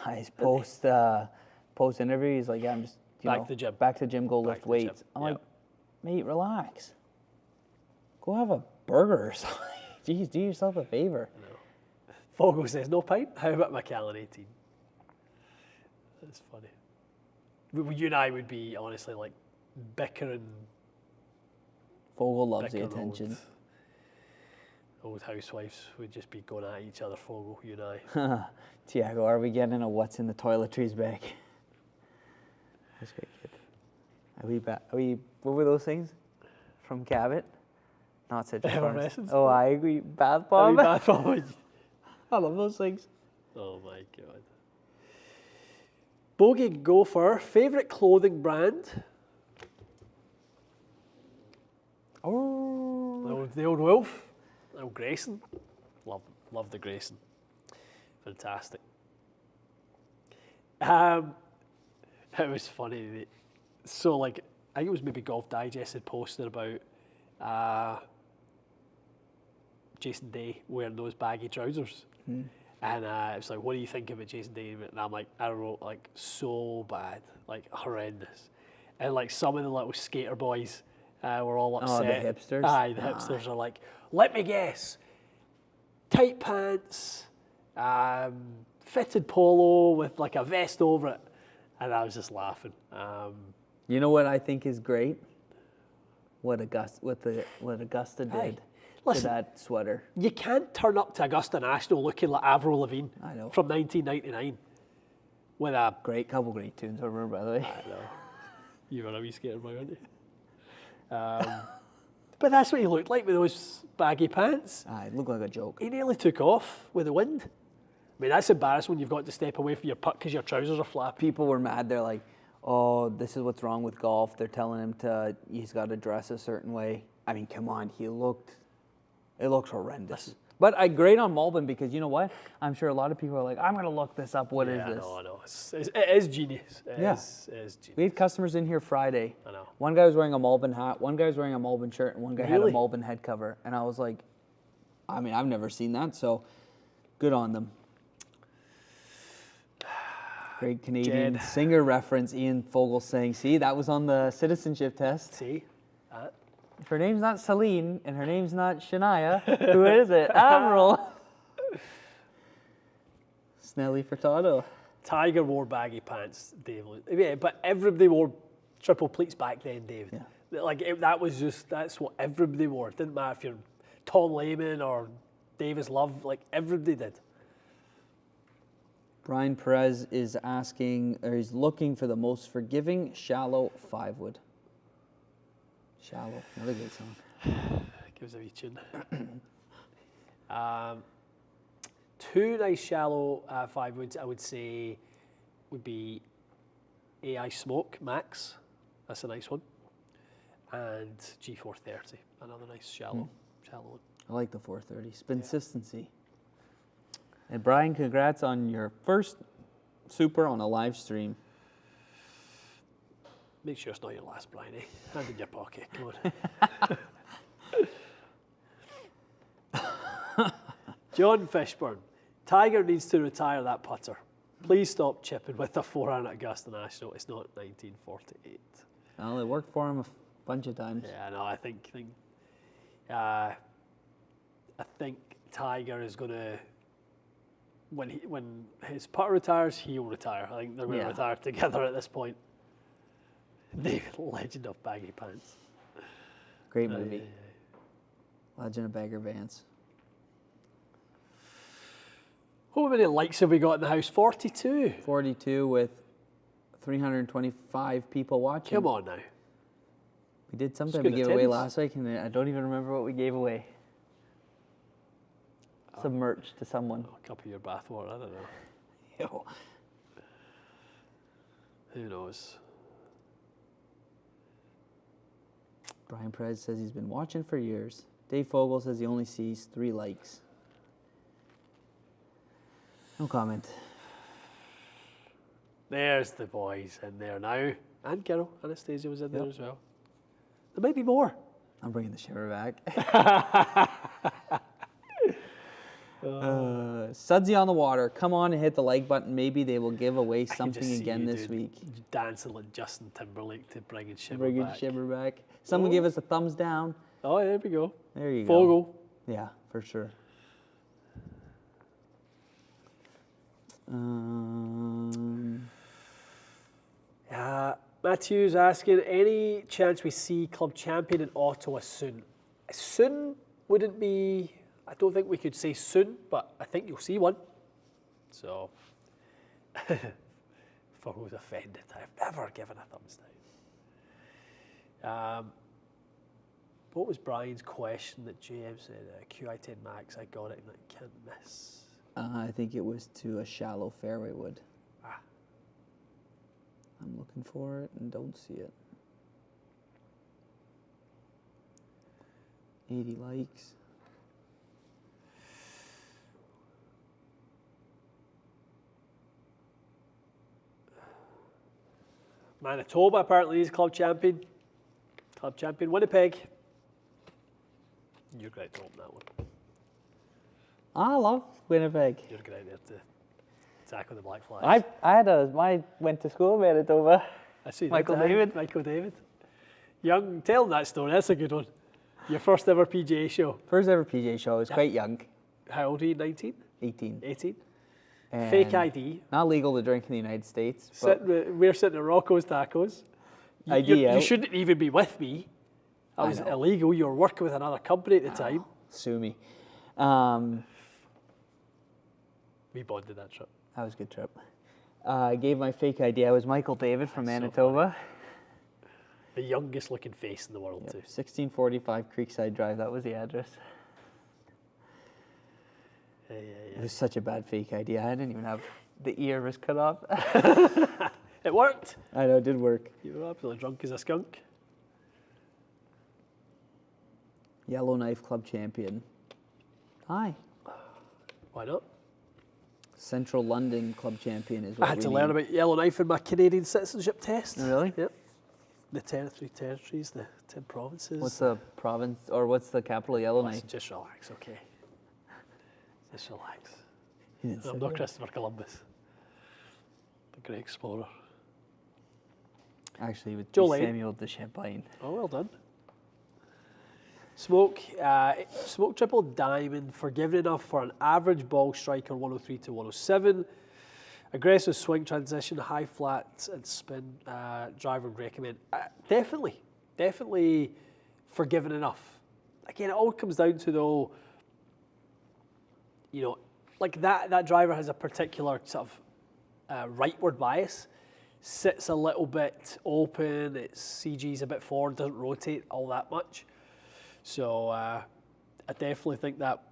His post interview, he's like, yeah, I'm just, back to the gym, go lift weights. I'm like, mate, relax. Go have a burger or something. Jeez, do yourself a favor. No. Fogel says, no pint? How about Macallan 18? That's funny. You and I would be, honestly, like, bickering. Fogel loves the attention. Old housewives would just be going at each other, Fogel, you and I. Tiago, are we getting a what's in the toiletries bag? That's great, kid. What were those things? From Cabot? Not Citrus Farms. Oh, I agree. Bath bomb? Bath bomb. I love those things. Oh my God. Bogey Gopher, favourite clothing brand? Oh. The old Wolf. Old Grayson. Love the Grayson. Fantastic. It was funny. So, like, I think it was maybe Golf Digest had posted about Jason Day wearing those baggy trousers. And it was like, what do you think about Jason Day? And I'm like, I wrote, like, so bad, like, horrendous. And, like, some of the little skater boys were all upset. Oh, the hipsters? Aye, the hipsters are like, let me guess, tight pants, fitted polo with, like, a vest over it. And I was just laughing. You know what I think is great? What Augusta did. Listen, to that sweater. You can't turn up to Augusta National looking like Avril Lavigne from 1999 with a couple great tunes over, by the way. I know. You were a wee skater boy, weren't you? But that's what he looked like with those baggy pants. It looked like a joke. He nearly took off with the wind. I mean, that's embarrassing when you've got to step away from your putt because your trousers are flapping. People were mad. They're like, oh, this is what's wrong with golf. They're telling him he's got to dress a certain way. I mean, come on, it looked horrendous. But I grade on Malbon because you know what? I'm sure a lot of people are like, I'm going to look this up. What is this? I know. It is genius. It is genius. We had customers in here Friday. I know. One guy was wearing a Malbon hat, one guy was wearing a Malbon shirt, and one guy had a Malbon head cover. And I was like, I mean, I've never seen that, so good on them. Great Canadian singer reference, Ian Fogel saying, see, that was on the citizenship test. See? If her name's not Celine and her name's not Shania, who is it? Avril. Snelly Furtado. Tiger wore baggy pants, Dave. Yeah, but everybody wore triple pleats back then, Dave. Yeah. Like, that's what everybody wore. It didn't matter if you're Tom Lehman or Davis Love, like, everybody did. Brian Perez is he's looking for the most forgiving, shallow 5-wood. Shallow, another great song. Gives a wee tune. Two nice shallow 5-woods, I would say, would be AI Smoke Max. That's a nice one. And G430, another nice shallow one. I like the 430. Consistency. And Brian, congrats on your first super on a live stream. Make sure it's not your last, Brian, eh? Hand in your pocket, come on. John Fishburne. Tiger needs to retire that putter. Please stop chipping with a forehand at Augusta National. It's not 1948. Well, it worked for him a bunch of times. Yeah, no, I think Tiger is going to, when his putter retires, he'll retire. I think they're going to retire together at this point. David, Legend of Baggy Pants. Great movie. Legend of Bagger Vance. How many likes have we got in the house? 42. 42 with 325 people watching. Come on now. We did something we gave away last week, and I don't even remember what we gave away. Some merch to someone. A cup of your bathwater, I don't know. Yo. Who knows? Brian Perez says he's been watching for years. Dave Fogel says he only sees 3 likes. No comment. There's the boys in there now. And Carol, Anastasia was in there as well. There might be more. I'm bringing the shiver back. Sudsy on the water. Come on and hit the like button. Maybe they will give away something again this week. Dancing like Justin Timberlake to bringing shiver back. Someone give us a thumbs down. Oh, there we go. There you go. Fogel. Yeah, for sure. Matthew's asking, any chance we see club champion in Ottawa soon? Soon wouldn't be, I don't think we could say soon, but I think you'll see one. So, for who's offended, I've never given a thumbs down. What was Brian's question that JM said? QI10 max, I got it, and I can't miss. I think it was to a shallow fairway wood. I'm looking for it and don't see it. 80 likes. Manitoba apparently is club champion. Club champion Winnipeg. You're great to open that one. I love Winnipeg. You're great there to tackle the black flags. I went to school in Manitoba. I see Michael that. David. Michael David. Young, tell them that story. That's a good one. Your first ever PGA show. First ever PGA show. I was quite young. How old are you? 19? 18. 18. And Fake ID. Not legal to drink in the United States. We're sitting at Rocco's Tacos. You shouldn't even be with me. I was illegal. You were working with another company at the time. Sue me. We bonded that trip. That was a good trip. I gave my fake ID. I was Michael David from Manitoba. The youngest looking face in the world, too. 1645 Creekside Drive. That was the address. Yeah. It was such a bad fake ID. I didn't even have the ear was cut off. It worked. I know, it did work. You were absolutely drunk as a skunk. Yellowknife Club champion. Hi. Why not? Central London Club champion is what I had to learn about Yellowknife in my Canadian citizenship test. Really? Yep. The 3 territories, the 10 provinces. What's the province, or what's the capital of Yellowknife? Just relax, okay? Just relax. I'm I'm not Christopher Columbus, the great explorer. Actually, with Jolene. Samuel DeChambeau. Oh, well done. Smoke triple diamond, forgiving enough for an average ball striker 103 to 107. Aggressive swing transition, high flat and spin driver would recommend. Definitely forgiving enough. Again, it all comes down to though, like that driver has a particular sort of rightward bias, sits a little bit open, its CG's a bit forward, doesn't rotate all that much. So I definitely think that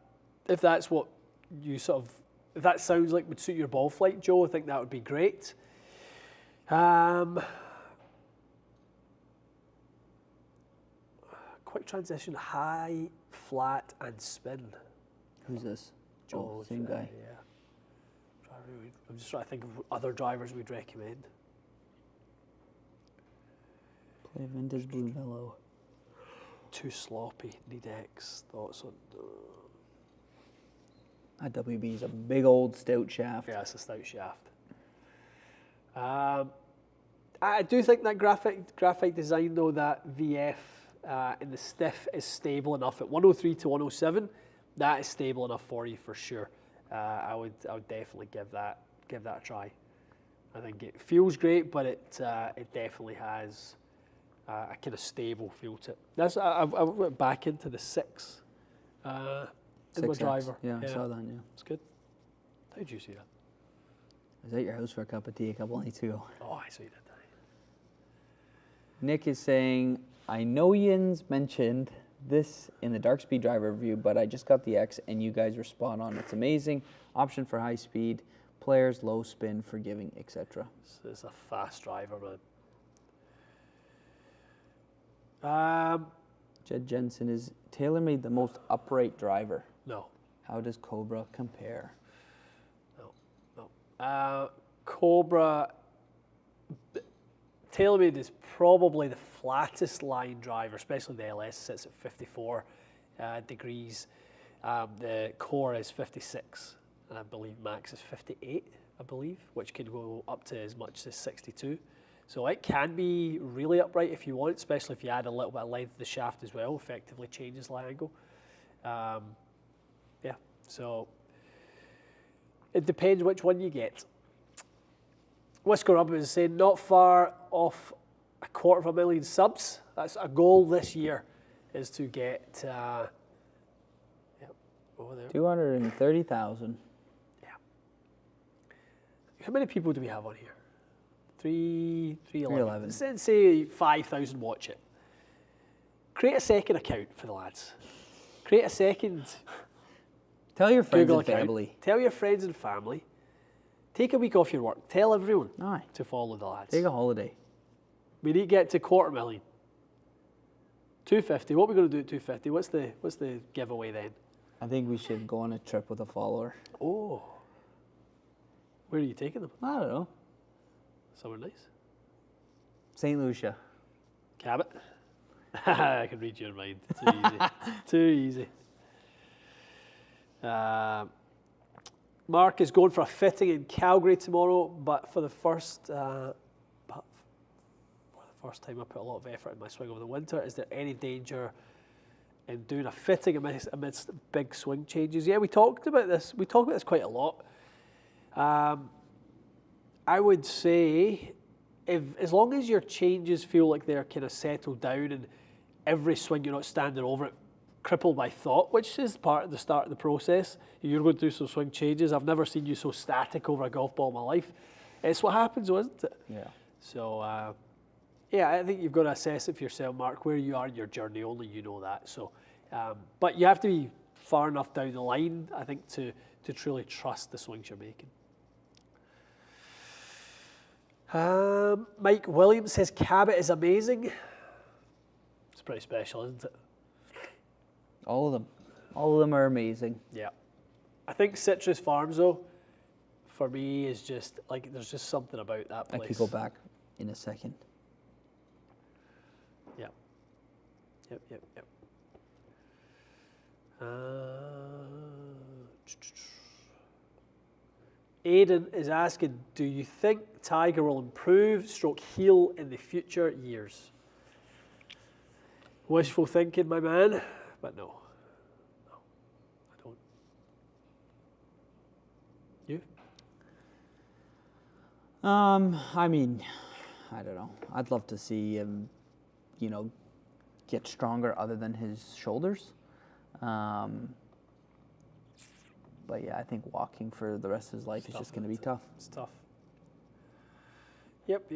if that's what you if that sounds like would suit your ball flight, Joe, I think that would be great. Quick transition, high, flat, and spin. Who's this? Joe, same guy. Yeah. I'm just trying to think of other drivers we'd recommend. Play vintage blue mellow. Too sloppy. Need X. Thoughts on? That WB is a big old stout shaft. Yeah, it's a stout shaft. I do think that graphic design though, that VF in the stiff is stable enough at 103 to 107. That is stable enough for you for sure. I would definitely give that a try. I think it feels great, but it definitely has a kind of stable feel to it. I went back into the 6 in my 6X. driver. Yeah, I saw that. Yeah, it's good. How did you see that? I was at your house for a cup of tea a couple nights ago. Oh, I saw you did that. Nick is saying, I know Yins mentioned this in the Dark Speed driver review, but I just got the X and you guys were spot on. It's amazing. Option for high speed, players, low spin, forgiving, etc. It's a fast driver, man. Jed Jensen, is TaylorMade the most upright driver? No. How does Cobra compare? No. Cobra, TaylorMade is probably the flattest line driver, especially the LS sits at 54 degrees. The core is 56, and I believe max is 58, which could go up to as much as 62. So it can be really upright if you want, especially if you add a little bit of length to the shaft as well, effectively changes the angle. So It depends which one you get. Whisker Rub is saying not far off 250,000 subs. That's a goal this year, is to get over there. 230,000. Yeah. How many people do we have on here? 311. Say 5,000 watch it. Create a second account for the lads. Create a second Tell your friends Google and account. family. Tell your friends and family. Take a week off your work. Tell everyone Aye. to follow the lads. Take a holiday. We need to get to 250,000. 250. What are we going to do at 250? What's the giveaway then? I think we should go on a trip with a follower. Oh. Where are you taking them? I don't know. Somewhere nice. St. Lucia. Cabot. I can read your mind. Too easy. Too easy. Mark is going for a fitting in Calgary tomorrow, but for the first time I put a lot of effort in my swing over the winter. Is there any danger in doing a fitting amidst big swing changes? Yeah, we talked about this. We talk about this quite a lot. I would say, as long as your changes feel like they're kind of settled down and every swing you're not standing over it, crippled by thought, which is part of the start of the process. You're going to do some swing changes. I've never seen you so static over a golf ball in my life. It's what happens, isn't it? Yeah. So, I think you've got to assess it for yourself, Mark, where you are in your journey. Only you know that. So, but you have to be far enough down the line, I think, to truly trust the swings you're making. Mike Williams says Cabot is amazing. It's pretty special, isn't it? All of them. All of them are amazing. Yeah. I think Citrus Farms, though, for me, is just, like, there's just something about that place. I could go back in a second. Yeah. Yep. Aidan is asking, do you think Tiger will improve / heal in the future years? Wishful thinking, my man, but no, I don't. You? I mean, I don't know. I'd love to see him, get stronger other than his shoulders. But yeah, I think walking for the rest of his life is just going to be tough. It's tough. Yep.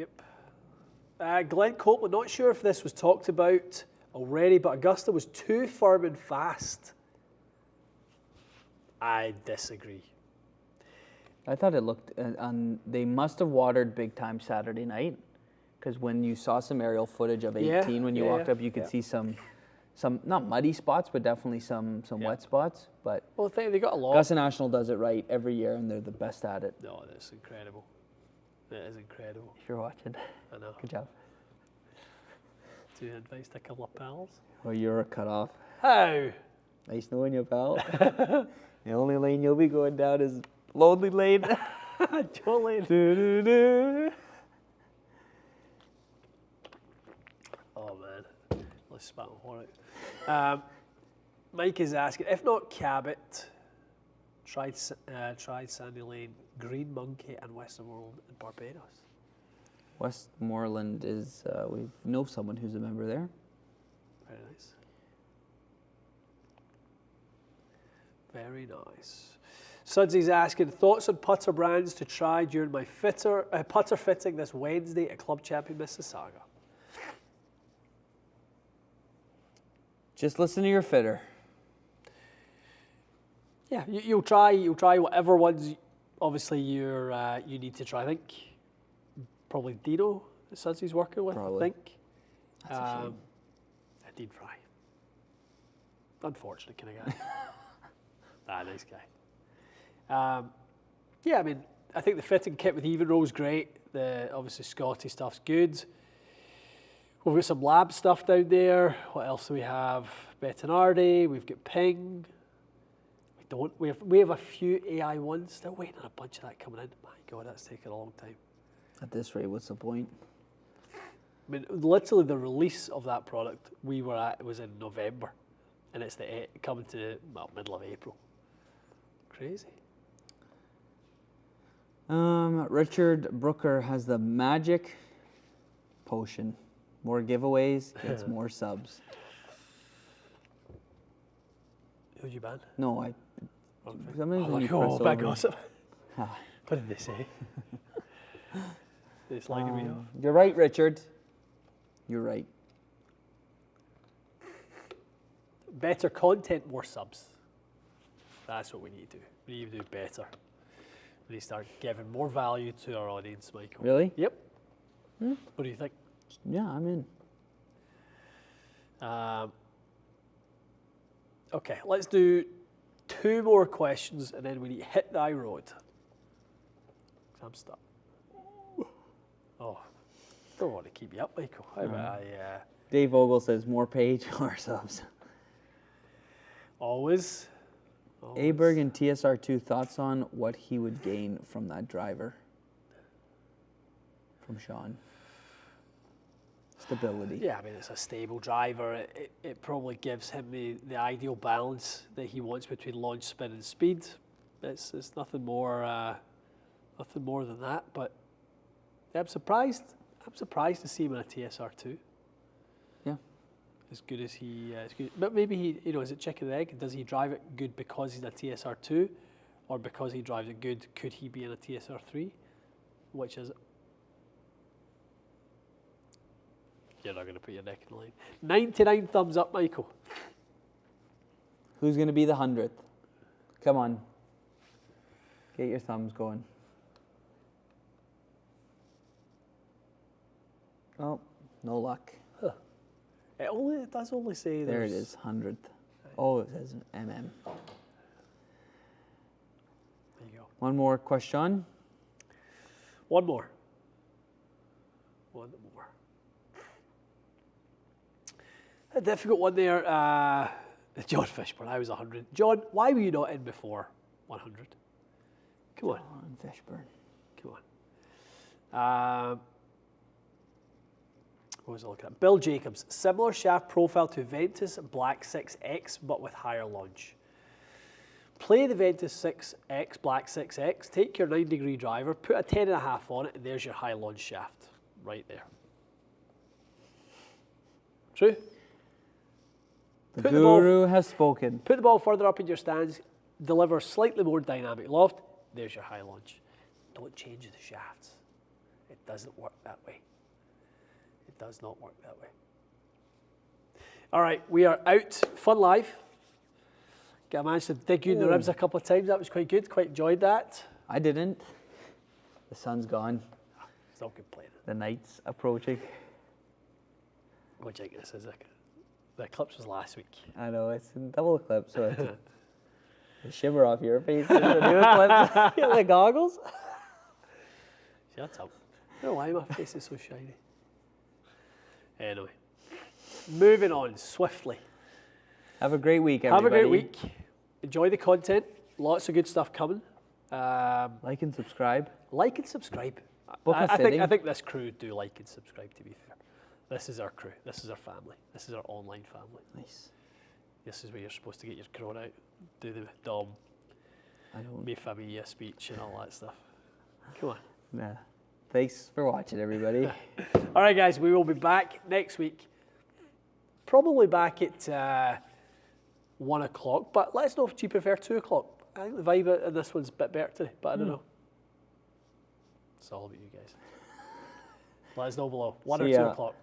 Glenn Copeland, not sure if this was talked about already, but Augusta was too firm and fast. I disagree. I thought it looked, they must have watered big time Saturday night, because when you saw some aerial footage of 18, when you walked up, you could see some not muddy spots, but definitely some wet spots. But well, they got a lot. Augusta National does it right every year, and they're the best at it. No, that's incredible. It is incredible. If you're watching, I know. Good job. Do you advise a couple of pals? Well, you're a cutoff. How? Nice knowing you, pal. The only lane you'll be going down is lonely lane. Joe lane. Oh man, let's spat on for it. Mike is asking, if not Cabot, tried Sandy Lane, Green Monkey, and Westmoreland in Barbados. Westmoreland is, we know someone who's a member there. Very nice. Very nice. Sudsy's asking, thoughts on putter brands to try during my putter fitting this Wednesday at Club Champion Mississauga. Just listen to your fitter. Yeah, you'll try whatever ones. Obviously, you need to try. I think probably Dino that Sudsy's working with. Probably. I think. That's a shame. Dean Fry. Unfortunate kind of guy. Nice guy. Yeah, I mean, I think the fitting kit with Even Roll's great. The obviously Scottie stuff's good. We've got some lab stuff down there. What else do we have? Bettinardi. We've got Ping. We have a few AI ones. Still waiting on a bunch of that coming in. My God, that's taken a long time. At this rate, what's the point? I mean, literally the release of that product we were at was in November, and it's coming to middle of April. Crazy. Richard Brooker has the magic potion. More giveaways, gets more subs. Who'd you ban? No, I. Sometimes Oh, when you like, press bad over. gossip. Ah. What did they say? It's slagging me off. You're right, Richard. You're right. Better content, more subs. That's what we need to do. We need to do better. We need to start giving more value to our audience, Michael. Really? Yep. What do you think? Yeah, I'm in. Okay, let's do 2 more questions and then we need to hit the high road. I'm stuck. Oh, don't want to keep you up, Michael. How about Dave Ogle says more page, more subs. Always. Aberg and TSR2, thoughts on what he would gain from that driver? From Sean. Stability. Yeah, I mean, it's a stable driver. It probably gives him the ideal balance that he wants between launch, spin, and speed. It's nothing more than that. But yeah, I'm surprised to see him in a TSR2. Yeah. As good as he is. But maybe he, is it chicken and egg? Does he drive it good because he's in a TSR2, or because he drives it good, could he be in a TSR3? Which is it? You're not going to put your neck in the line. 99 thumbs up, Michael. Who's going to be the 100th? Come on. Get your thumbs going. Oh, no luck. Huh. It does only say There it is, 100th. Oh, it says MM. There you go. One more question. One more. A difficult one there. John Fishburne, I was 100. John, why were you not in before 100? Come on. John Fishburne. Come on. What was I looking at? Bill Jacobs, similar shaft profile to Ventus Black 6X, but with higher launch. Play the Ventus 6X Black 6X, take your 9-degree driver, put a 10.5 on it, and there's your high launch shaft right there. True? The guru has spoken. Put the ball further up in your stands, deliver slightly more dynamic loft, there's your high launch. Don't change the shafts. It doesn't work that way. It does not work that way. All right, we are out. Fun live. I managed to dig you in the ribs a couple of times. That was quite good. Quite enjoyed that. I didn't. The sun's gone. It's not complaining. The night's approaching. What do you think this is? The eclipse was last week. I know, it's a double eclipse, so it's a shiver off your face. The new eclipse. You got the goggles? Shut up. I don't know why my face is so shiny. Anyway, moving on swiftly. Have a great week, everybody. Have a great week. Enjoy the content. Lots of good stuff coming. Like and subscribe. Like and subscribe. I think this crew do like and subscribe, to be fair. This is our crew. This is our family. This is our online family. Nice. This is where you're supposed to get your crowd out, do the Dom, me familia speech and all that stuff. Come on. Nah. Thanks for watching, everybody. All right, guys, we will be back next week. Probably back at 1 o'clock, but let us know if you prefer 2 o'clock. I think the vibe in this one's a bit better today, but I don't know. It's all about you guys. Let us know below. 1 or 2 o'clock.